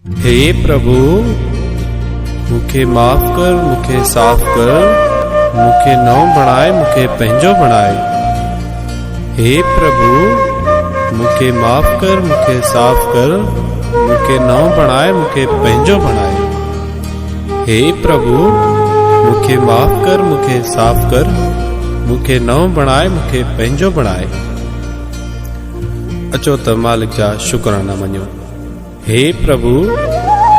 हे प्रभु मुखे माफ कर, मुखे साफ कर, मुखे नौ बणाए, मुखे पंहिंजो बणाए। हे प्रभु मुखे माफ कर, मुखे साफ कर, मुखे नौ बणाए, मुखे पंहिंजो बणाए। हे प्रभु मुखे माफ कर, मुखे साफ कर, मुखे नौ बणाए, मुखे पंहिंजो बणाए। अचो त मालिक जा शुकराना मञो। हे प्रभु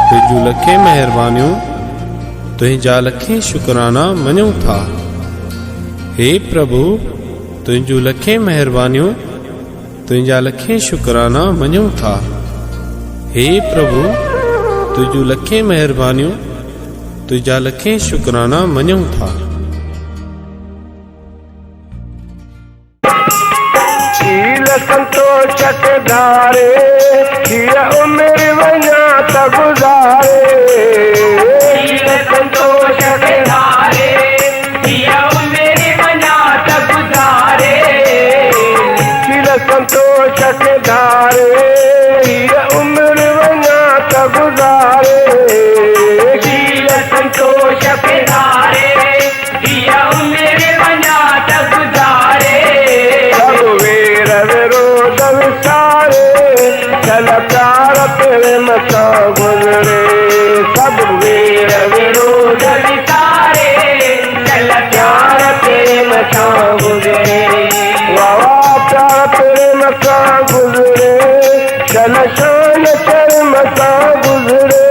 तुंहिंजूं लखे महिरबानियूं, तुंहिंजा लखे शुकराना मञूं था। हे प्रभु तुंहिंजूं लखे महिरबानियूं, तुंहिंजा लखे शुकराना मञूं था। हे प्रभु तुंहिंजूं लखे महिरबानियूं, तुंहिंजा लखे शुकराना मञूं था। संतोष के धारे हिया उम्र वञा त गुज़ारे। संतोष के धारे हिया उम्र वञा त गुज़ारे। संतोष के धारे हिया उम्र वञा त गुज़ारे। संतोष के धारे हिया उम्र वञा त गुज़ारे। चल प्यार तेरे मसा गुजरे, सब वीर विरोध विसारे। चल प्यार तेरे मसा गुजरे, वाह प्यार तेरे मसा गुजरे। चल शान तेरे मसा गुजरे,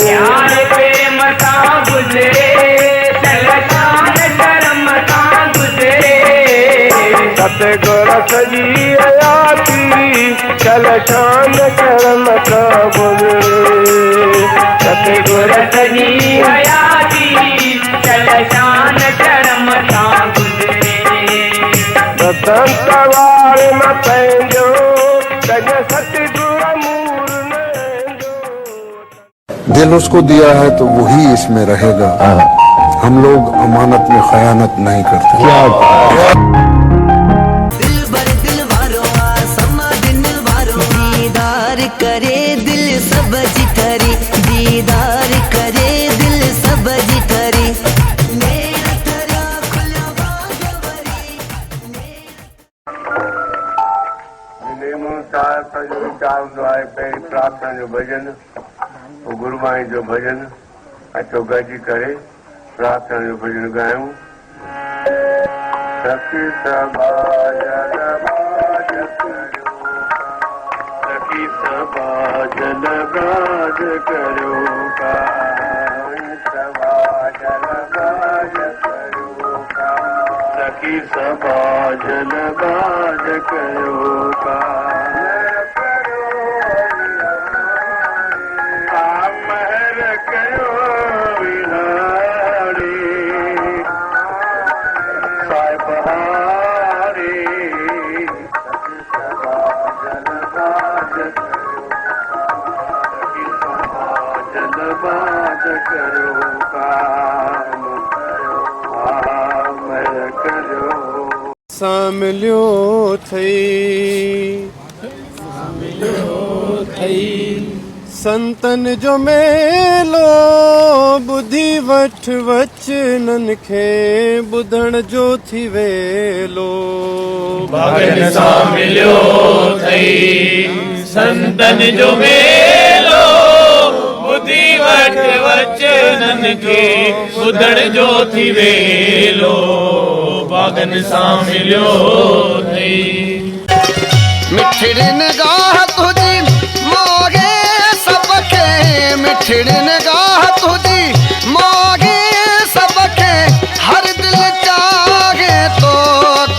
प्यार तेरे मसा गुजरे। चल शान तेरे मसा गुजरे। सतगुर सजी आयाती चल शान करम का गुजरे। सतगुर सजी हयाती चल शान करम का गुजरे। रतन सवार न पंहिंजो सज सतगुर मूर न जो। दिल उसको दिया है तो वही इसमें रहेगा। हम लोग अमानत में खयानत नहीं करते। क्या करे दिल सब जिठरी, दीदार करे दिल सब जिठरी। प्रार्थना जो भजन, गुरुमाई जो भजन, अचो गजी करे प्रार्थना जो भजन गायूं। सखी सभा जल गाज करो का, सभा जल गाज करो का। सखी सभा जल गाज करो का। महर करो विहारी साहिब हारे। सखी सभा जल गाज बात करो काम करो। सामलियो थई संतन जो मेलो, बुद्धि वठ वचनन खे ॿुधण जो थी वेलो। भागन सां मिलियो थई संतन जो मेलो, बुद्धि वठ वचनन खे ॿुधण जो थी वेलो। भागन सां मिलियो थई। मिठड़ी निगाह तुझी मोगे सबके, मिठड़ी निगाह तुझी मोगे सबके। हर दिल चाहे तो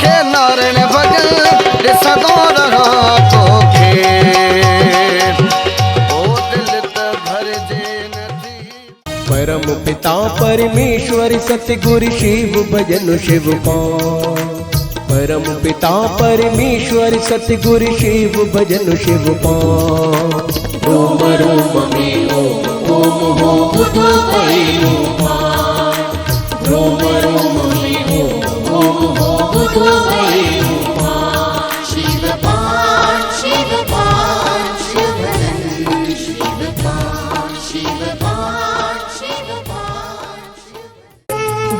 के नारायण भजन ॾिसंदो रहा तोखे। ओ दिल त भरजे नथी। परम पिता परमेश्वर सतगुरु शिव भजन शिव पाओ। परम पिता परमेश्वर सतगुरु शिव भजन शिव पाओ। रोम रोम में ओम ओम हो बुधो कहिनो पाए। रोम रोम में ओम ओम हो बुधो कहिनो पाए। शिव पाठ शिव पाठ शिव भजन शिव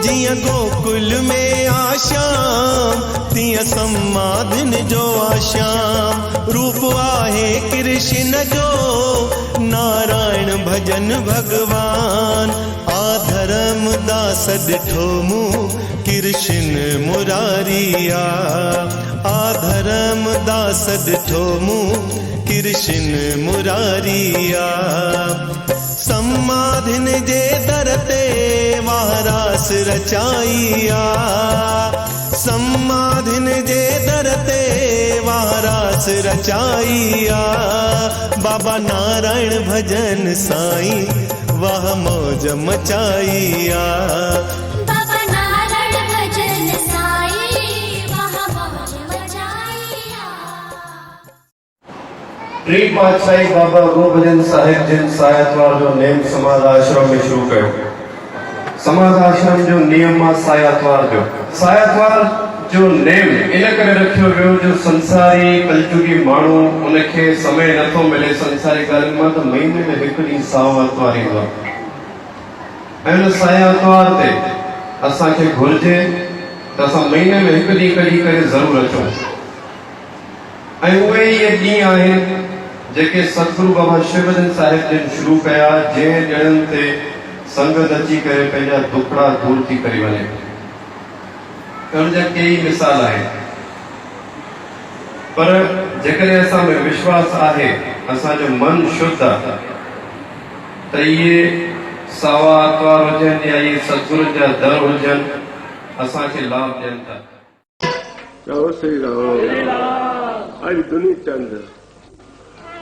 जिया गोकुल में आशाम तिया समाधिन जो आशाम रूप आहे कृष्ण जो नारायण भजन भगवान आधर्म दास डिठो मु कृष्ण मुरारिया आधर्म दास डिठो मु कृष्ण मुरारिया समाधिन जे दरते महारास रचाइया समाधिन जे दरते महारास रचाइया बाबा नारायण भजन साईं वाह मौज मचाइया बाबा नारायण भजन साईं वाह मौज मचाइया। टी पातशाही बाबा गोभजन साहिब जिन सायातवार जो नेम समाज आश्रम में शुरू कयो। समाज आश्रम जो नियम आहे सायातवार जो नेम इन करे रखियो वियो जो संसारी कलजुगी माण्हू उनखे समय नथो मिले संसारी ॻाल्हियुनि मां त महीने में हिकु ॾींहुं साओ आतवार ईंदो आहे ऐं उन साए आतवार ते असांखे घुर्जे त असां महीने में हिकु ॾींहुं कढी करे ज़रूरु अचूं ऐं उहे ई ॾींहं आहिनि जेके सतगुरु बाबा शिवजन साहिब जिन शुरू कया जंहिं ॾिणनि ते संगत अची करे पंहिंजा दुखड़ा दूर थी करे वञे उनजा कई मिसाल आहिनि पर जेकॾहिं असां में विश्वास आहे असांजो मन शुद्ध आहे त इहे सावा आतवार हुजनि या इहे सतगुरु जा दर हुजनि असांखे लाभ ॾियनि था। चओ श्री राम। अॼु दुनी चंद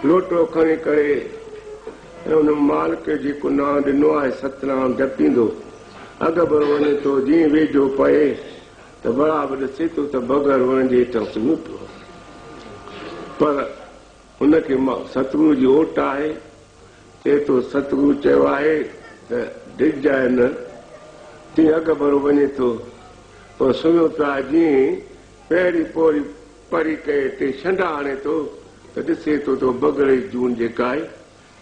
लोटो खणी करे ऐं उन मालिक जेको नाम ॾिनो आहे सतनाम जपींदो अॻु वञे थो जीअं वेझो पए त बराबरि ॾिसे थो त बग़ैर वण जे हेठां सुम्ही पियो पर उनखे सतगुरू जी ओट आहे चए थो सतगुरू चयो आहे त डिॼाए न तीअं अॻु वञे थो पर सुम्हियो पियो आहे जीअं पहिरीं पोरी परी कए ते छंडा आणे थो त ॾिसे थो त बग़ैर जून जेका आहे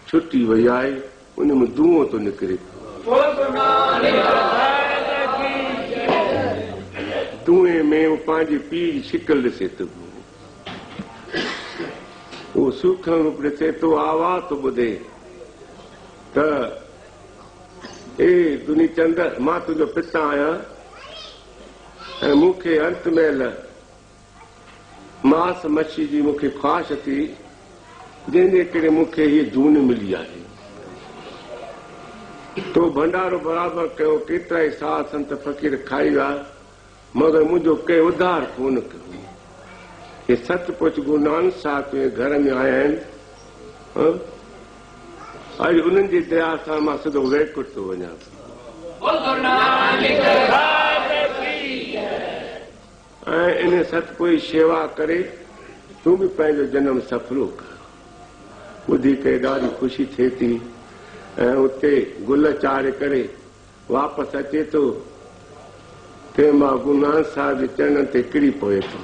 छुटी वई आहे उन में धुओं थो निकिरे धुएं में पंहिंजी पीउ जी शिकल ॾिसे थो उहो सूखम रूप ॾिसे थो आवाज़ थो ॿुधे त ए दुनी चंद मां तुंहिंजो पिता आहियां ऐं मूंखे अंत महिल मांस मच्छी जी मूंखे ख़्वाहिश थी जंहिंजे करे मूंखे हीअ जून मिली आहे तो भंडारो बराबरि कयो केतिरा ई साध संत फ़क़ीर खाई विया मगर मुंहिंजो कंहिं उधार कोन कयो हे सतपुरुष गुरु नानक साहिब तुंहिंजे घर में आया आहिनि अॼु उन्हनि जी दया सां मां सिधो वैकुंठ थो वञा ऐं इन सतपुरुष शेवा करे तूं बि पंहिंजो जनम सफलो कर ॿुधी करे ॾाढी ख़ुशी थिए थी ऐं उते गुल चाढ़े करे वापसि अचे थो ते मां गुरु नानक साहिब जे चरणनि ते किरी पवे थो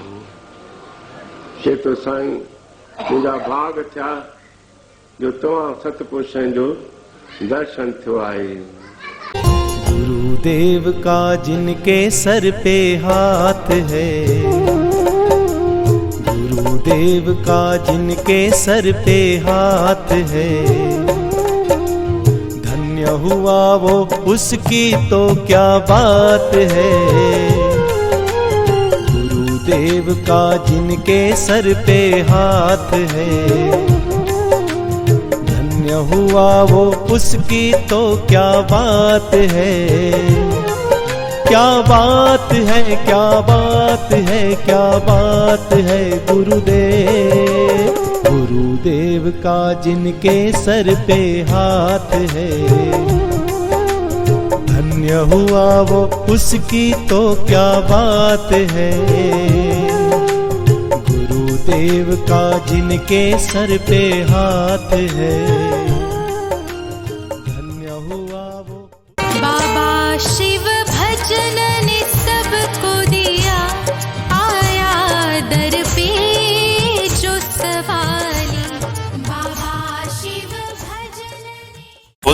चए थो साईं मुंहिंजा भाग थिया जो तव्हां सतपुरुषनि जो दर्शन थियो आहे। गुरुदेव का जिनके सर पे हाथ है गुरुदेव का जिनके सर पे हाथ है धन्य हुआ वो उसकी तो क्या बात है गुरुदेव का जिनके सर पे हाथ है धन्य हुआ वो उसकी तो क्या बात है क्या बात है क्या बात है क्या बात है गुरुदेव का जिनके सर पे हाथ है धन्य हुआ वो उसकी तो क्या बात है गुरुदेव का जिनके सर पे हाथ है धन्य हुआ वो। बाबा शिव भजन ने सबको दिया आया दर पे जो सवाली बाबा शिव भजन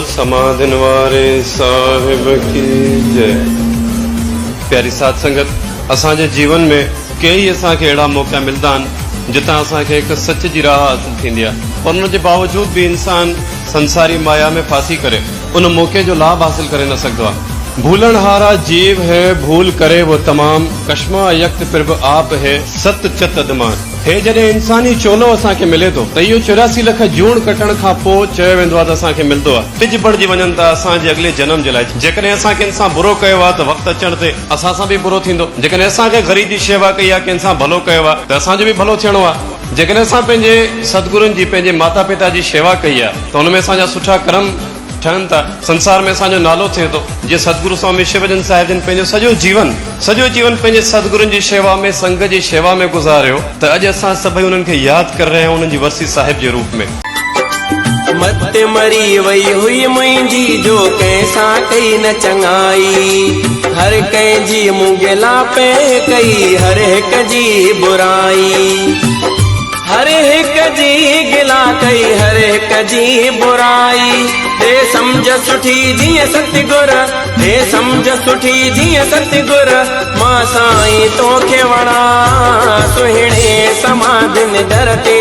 बोल समाधिन वारे साहिब की जय। प्यारी साध संगत, असांजे जीवन में कई असांखे अहिड़ा मौक़ा मिलंदा आहिनि जितां असांखे हिकु सच जी राह हासिल थींदी आहे, पर उन जे बावजूद भी इंसान संसारी माया में फासी करे उन मौक़े जो लाभ हासिल करे न सकदो आहे। भूलन हारा जीव है, भूल करे वो तमाम, कश्मा यक्त प्रभ आप है, सत चत अदमान। हे जॾहिं इंसानी चोलो असांखे मिले थो त इहो 84 लख जूण कटण खां पोइ चयो वेंदो आहे त असांखे मिलंदो आहे, टिज बणिजी वञनि था असांजे अॻिले जनम जे लाइ। जेकॾहिं असां कंहिं सां बुरो कयो आहे त वक़्तु अचण ते असां सां बि बुरो थींदो। जेकॾहिं असांखे ग़रीब जी शेवा कई आहे, कंहिं सां भलो कयो आहे त असांजो बि भलो थियणो आहे। जेकॾहिं असां पंहिंजे सतगुरुनि जी, पंहिंजे माता पिता जी शेवा कई आहे त हुन में असांजा सुठा कर्म ठहनि था, संसार में असांजो नालो थिए थो। जीअं सतगुरु स्वामी शिवजन साहिब जन पंहिंजो सॼो जीवन पंहिंजे सतगुरुनि जी शेवा में, संग जी शेवा में गुज़ारियो, त अॼु असां सभई उन्हनि खे यादि करे रहिया आहियूं उन्हनि जी वरसी साहिब जे रूप में। मत मरी वई हुई मुंहिंजी जो कंहिंसां कई न चङाई, हर कंहिंजी मुंगे लापे कई, हर हिक जी बुराई, हर हिक जी गिला कई, हर हिक जी बुराई। हे समझ सुठी जीअं सतगुर, हे समझ सुठी जीअं सतगुर, मां साईं तोखे वणा सुहिणे समाधिन दर ते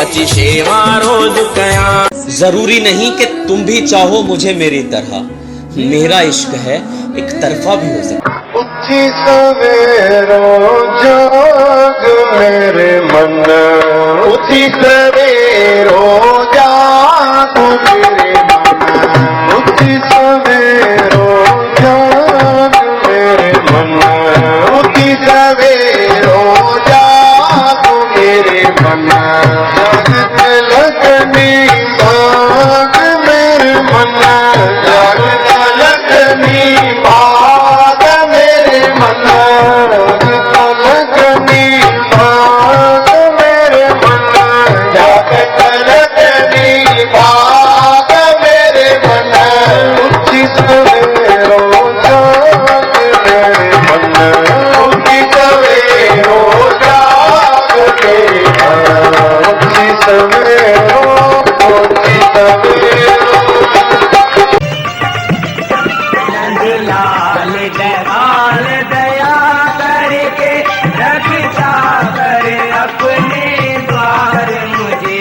अची शेवा रोज कयां। जरूरी नहीं कि तुम भी चाहो मुझे मेरी तरह, मेरा इश्क है एक तरफा भी हो सकता। उठी सवेरो जाग मेरे मन, उठी सवेरो जाग मेरे मन, उठी सवेरो जाग मेरे मन, उठी सवेरो जाग मेरे मन, जागत लगनी बाग मेरे मन, जागत लगनी बाग मेरे मन, जागत लगनी बाग मेरे मन, जागत लगनी बाग मेरे मन, उठी सवेरो जाग मेरे मन, उठी सवेरो जाग मेरे मन, उठी सवेरो, उठी सवेरो। लाल दयाल दया करके रखता कर अपने द्वार मुझे,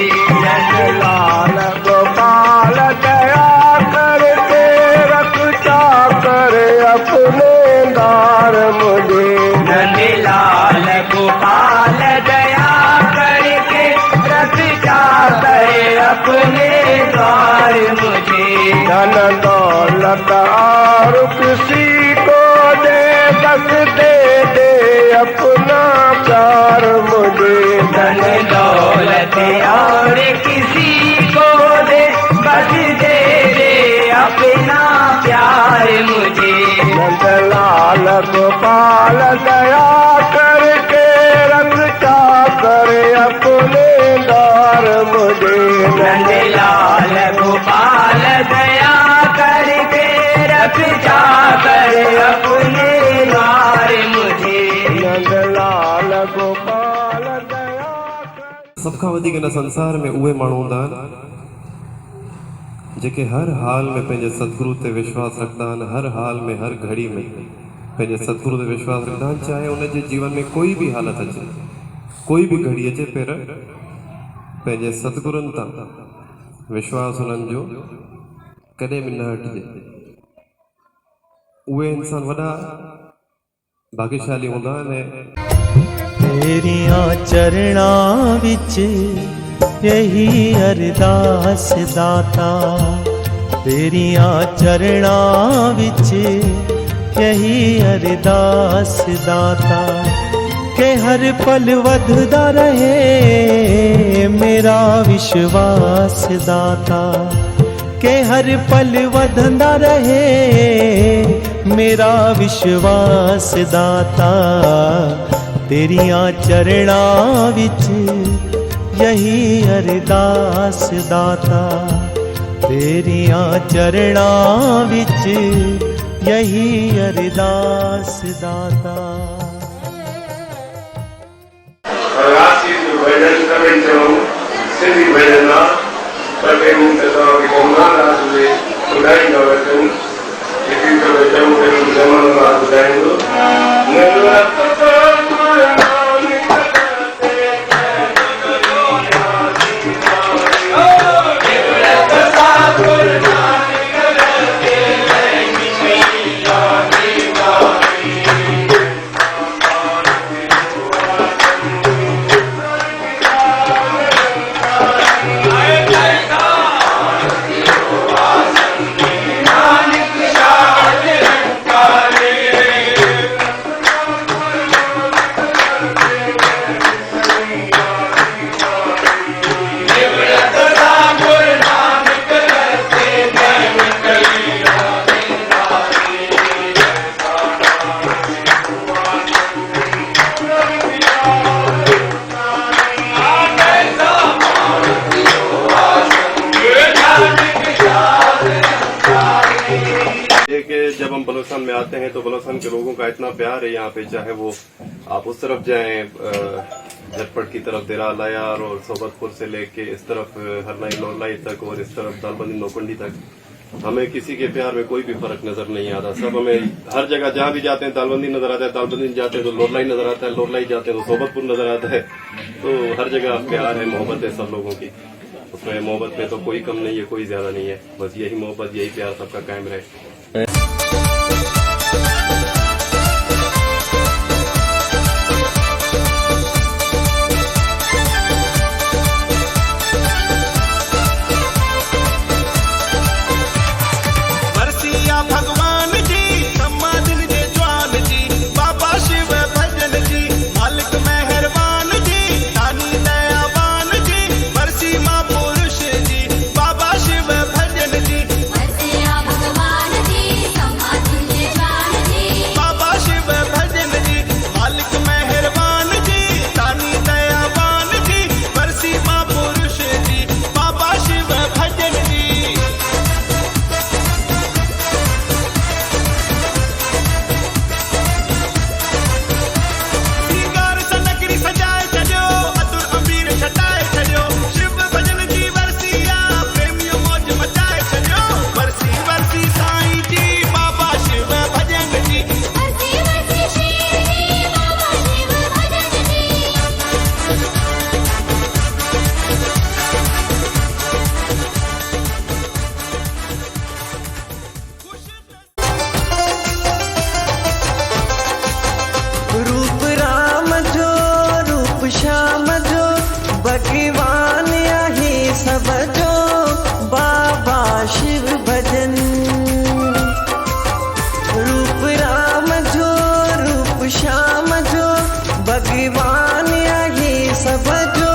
लाल गोपाल दया करके रखता कर अपने दार मुझे, नंदलाल गोपाल दया करके रखता कर अपने द्वार मुझे। धन दौलत और किसी को दे, बस दे दे अपना प्यार मुझे, धन दौलत और किसी को दे, बस दे दे अपना प्यार मुझे। नंदलाल गोपाल दया करके रखता कर अपने दार मुझे, नंदलाल गोपाल दया करके रखता कर अपने द्वार मुझे, नंदलाल गोपाल दया। सभ खां वधीक हिन संसार में उहे माण्हू हूंदा आहिनि जेके हर हाल में पंहिंजे सतगुरु ते विश्वास रखंदा आहिनि, हर हाल में, हर घड़ी में पंहिंजे सतगुरु ते विश्वास रखंदा आहिनि। चाहे उनजे जीवन में कोई भी हालत अचे, कोई भी घड़ी अचे, पर पंहिंजे सतगुरुनि तां विश्वास उन्हनि जो कॾहिं बि न हटिजे। उहे इंसान वॾा भाग्यशाली हूंदा आहिनि। तेरिया चरणा विच यही अरदास दाता, तेरिया चरणा विच यही अरदास दाता, के हर पल वधदा रहे मेरा विश्वास दाता, के हर पल वधदा रहे मेरा विश्वास दाता। तेरिया चरणा विच यही अरदास दाता, तेरिया चरणा विच यही अरदास दाता। सिंधी भजन आहे, ॿ टे मिंट तव्हांखे महाराज हुजे ॿुधाईंदो वचन जेकी तो वचन खे ज़मान मां ॿुधाईंदो जब हम बलोचन में आते हैं तो बलोचन के लोगों का इतना प्यार है यहाँ पे, चाहे वो आप उस तरफ जाएं झटपट की तरफ देरा लायार और सोबतपुर से लेके इस तरफ हरलाई लोरलाई तक और इस तरफ दालबंदी नौकुंडी तक, हमें किसी के प्यार में कोई भी फर्क नजर नहीं आता। सब हमें हर जगह जहाँ भी जाते हैं दालबंदी नजर आता है, दालबंदी जाते हैं तो लोरलाई नजर आता है, लोरलाई जाते हैं तो सोबतपुर नजर आता है। तो हर जगह प्यार है, मोहब्बत है सब लोगों की। उसमें मोहब्बत में तो कोई कम नहीं है, कोई ज्यादा नहीं है। बस यही मोहब्बत यही प्यार सबका कायम रहे। भगवान आहे सब जो बाबा शिव भजन। रूप राम जो रूप श्याम जो भगवान आहे सब जो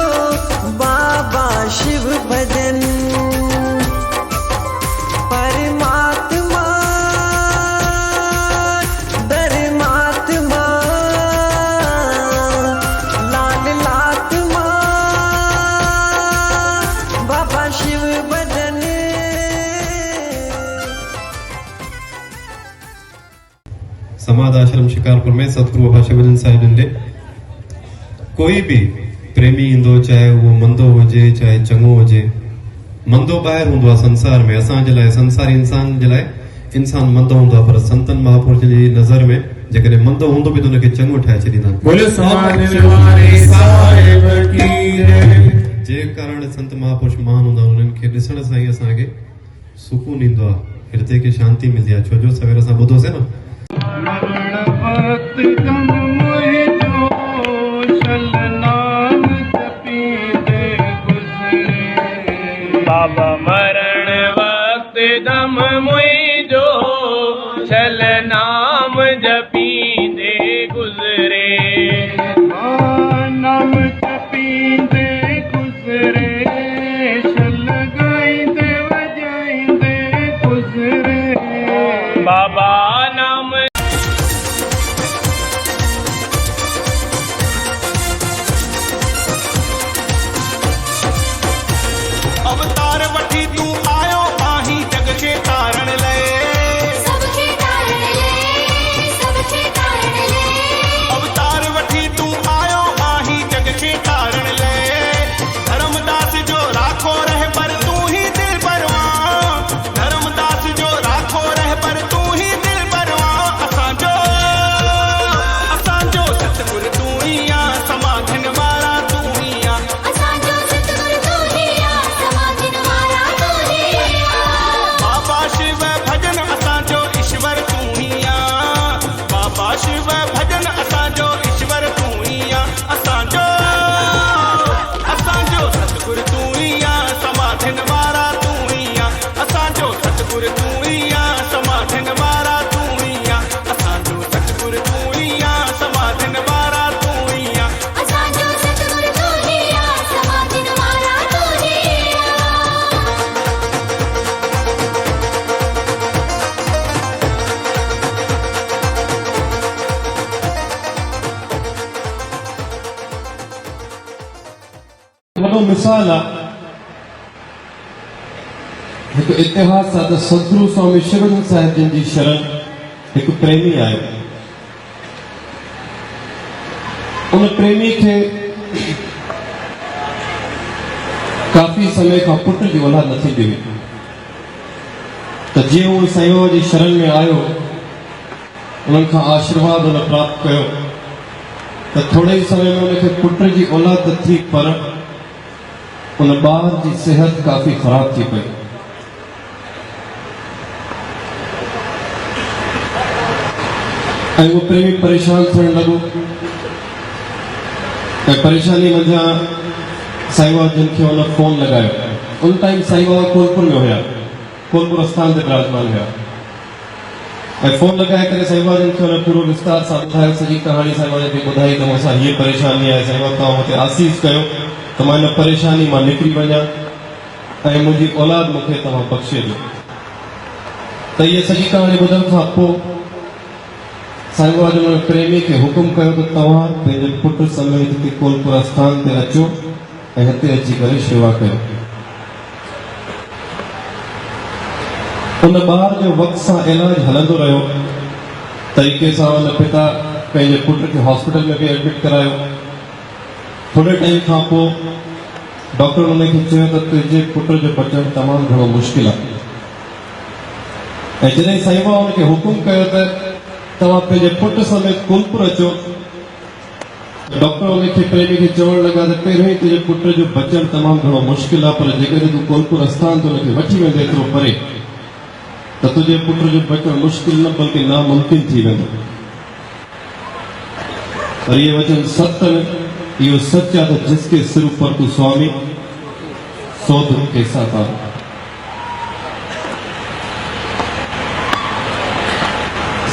बाबा शिव भजन। परमात्मा धर्मात्मा लाल लात्मा बाबा शिव भजन। समाध आश्रम शिकारपुर में सतगुरु बाबा शिवजन साहिब कोई भी प्रेमी ईंदो, चाहे वो मंदो हुजे चाहे चङो हुजे। मंदो ॿाहिरि हूंदो आहे संसार में, असांजे लाइ संसारी इंसान जे लाइ इंसान मंदो हूंदो आहे, पर संतन महापुरुष जी नज़र में जेकॾहिं मंदो हूंदो बि त हुनखे चङो ठाहे छॾींदा आहिनि। जे कारण संत महापुरुष महान हूंदा आहिनि, उन्हनि खे ॾिसण सां ई असांखे सुकून ईंदो आहे, हृदय खे शांती मिलंदी आहे। छो जो सवेर असां ॿुधोसीं न, बाबा मरण वक्त दम मुझो छल नाम जपींदे गुजरे। नाम जपींदे गुजरे, छल गाइंदे वजाइंदे गुजरे। बाबा नाम अवतार वठी तू आयो आही जग के तारण लए। मिसाल आहे हिकु इतिहास आहे त सतगुरु स्वामी शिवानंद साहिब जिन जी शरण हिकु प्रेमी आयो। उन प्रेमी खे काफ़ी समय खां पुट जी औलाद नथी ॾिनी, त जीअं उहो साईं बाबा जी शरण में आयो, उन्हनि खां आशीर्वाद उन प्राप्त कयो, त थोरे ई समय में उनखे पुट जी औलाद थी, पर उन ॿार जी सिहत काफ़ी ख़राब थी पई। ऐं उहो प्रेमी परेशान थियण लॻो ऐं परेशानी मंझां साईं बाबा जिन खे हुन फोन लगायो। उन टाइम साईं बाबा कोलपुर में हुया, कोलपुर आस्थान ते विराजमान हुया ऐं फोन लगाए करे साईं बाबा जिन खे हुन पूरो विस्तार सां ॿुधायो, सॼी कहाणी साईं बाबा खे ॿुधाई त मूंसां हीअ परेशानी आहे, साईं बाबा तव्हां मूंखे आसीस कयो त मां हिन परेशानी मां निकिरी वञा ऐं मुंहिंजी औलाद मूंखे तव्हां बख़्शे ॾियो। त इहा सॼी कहाणी ॿुधण खां पोइ साईं बाबा जो प्रेमी खे हुकुम कयो त तव्हां पंहिंजे पुट समेत हिते कोलपुर आस्थान ते अचो ऐं हिते अची करे शेवा कयो। उन ॿार जो वक़्त सां इलाज हलंदो रहियो, तरीक़े सां उन पिता पंहिंजे पुट खे हॉस्पिटल में बि एडमिट करायो। थोरे टाइम खां पोइ डॉक्टर उनखे चयो त तुंहिंजे पुट जो बचणु तमामु घणो मुश्किल आहे। ऐं जॾहिं साईं बाबा उनखे हुकुम कयो त तव्हां पंहिंजे पुट समेत कोलपुर अचो, डॉक्टर उनखे प्रेमी खे चवण लॻा त पहिरियों ई तुंहिंजे पुट जो बचणु तमामु घणो मुश्किल आहे, पर जेकॾहिं तूं कोलपुर आस्थान ते उनखे वठी वेंदे एतिरो परे त तुंहिंजे पुट जो बचणु मुश्किल न बल्कि नामुमकिन थी वेंदो। पर इहे वचन सत्य आहिनि, इहो सच आहे त जिसके सिर पर तू स्वामी सो दुख कैसा था।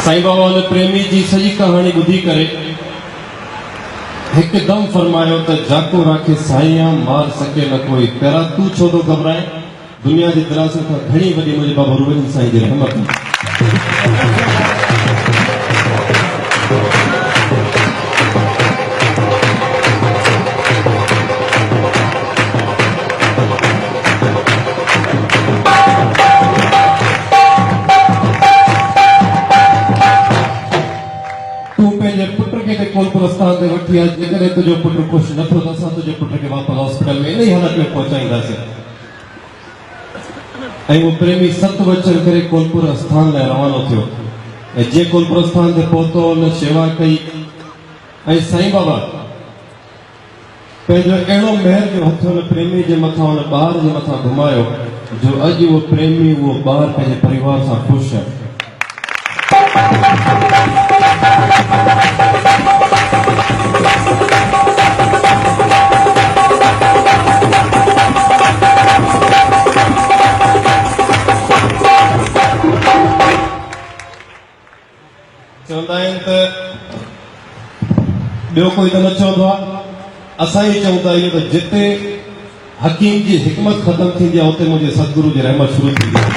साईं बाबा ने प्रेमी जी सॼी कहानी ॿुधी करे हिकदम फरमायो त जाको राखे साईं मार सके न कोई। पहिरां तू छो थो घबराए, दुनिया जी दिलासनि खां घणी वॾी मुंहिंजे बाबा रूबेन साईं जी रहमत। कोलपुर आस्थान ते वठी आ, जेकॾहिं तुंहिंजो पुट ख़ुशि नथो त असां तुंहिंजे पुट खे वापसि हॉस्पिटल में इन ई हालत में पहुचाईंदासीं। ऐं उहो प्रेमी सत वचन करे कोलपुर आस्थान लाइ रवानो थियो ऐं जीअं कोलपुर आस्थान ते पहुतो, हुन शेवा कई ऐं साईं बाबा पंहिंजो अहिड़ो महर जो हथ हुन प्रेमी जे मथां, हुन ॿार जे मथां घुमायो जो अॼु उहो प्रेमी, उहो ॿार पंहिंजे परिवार सां ख़ुशि आहे। चवंदा आहिनि त ॿियो कोई त न चवंदो आहे, असां ई चऊं था इहो त जिते हकीम जी हिकमत ख़तम थींदी आहे उते मुंहिंजे सतगुरु जी रहमत शुरू थींदी आहे।